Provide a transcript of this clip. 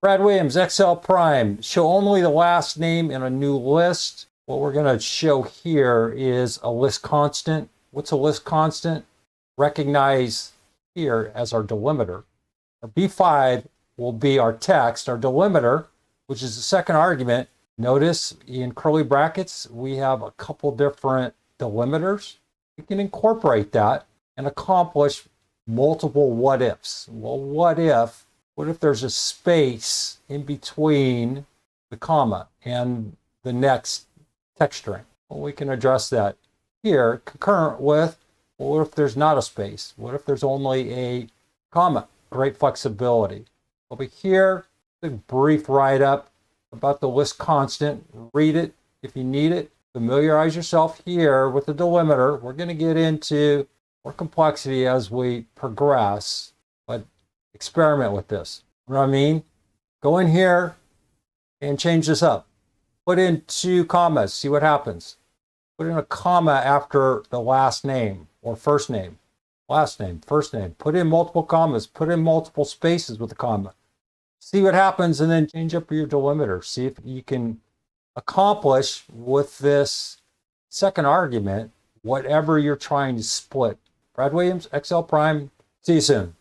Brad Williams, XL Prime. Show only the last name in a new list. What we're going to show here is a list constant. What's a list constant? Recognize here as our delimiter. Our B5 will be our text, our delimiter, which is the second argument. Notice in curly brackets, we have a couple different delimiters. We can incorporate that and accomplish multiple what ifs. Well, what if there's a space in between the comma and the next text string? Well, we can address that here concurrent with, well, what if there's not a space? What if there's only a comma? Great flexibility. Over here, a brief write-up about the list constant. Read it if you need it. Familiarize yourself here with the delimiter. We're going to get into more complexity as we progress, but experiment with this. You know what I mean? Go in here and change this up. Put in 2 commas, see what happens. Put in a comma after the last name or first name. Last name, first name. Put in multiple commas. Put in multiple spaces with a comma. See what happens, and then change up your delimiter. See if you can accomplish with this second argument whatever you're trying to split. Brad Williams, XL Prime. See you soon.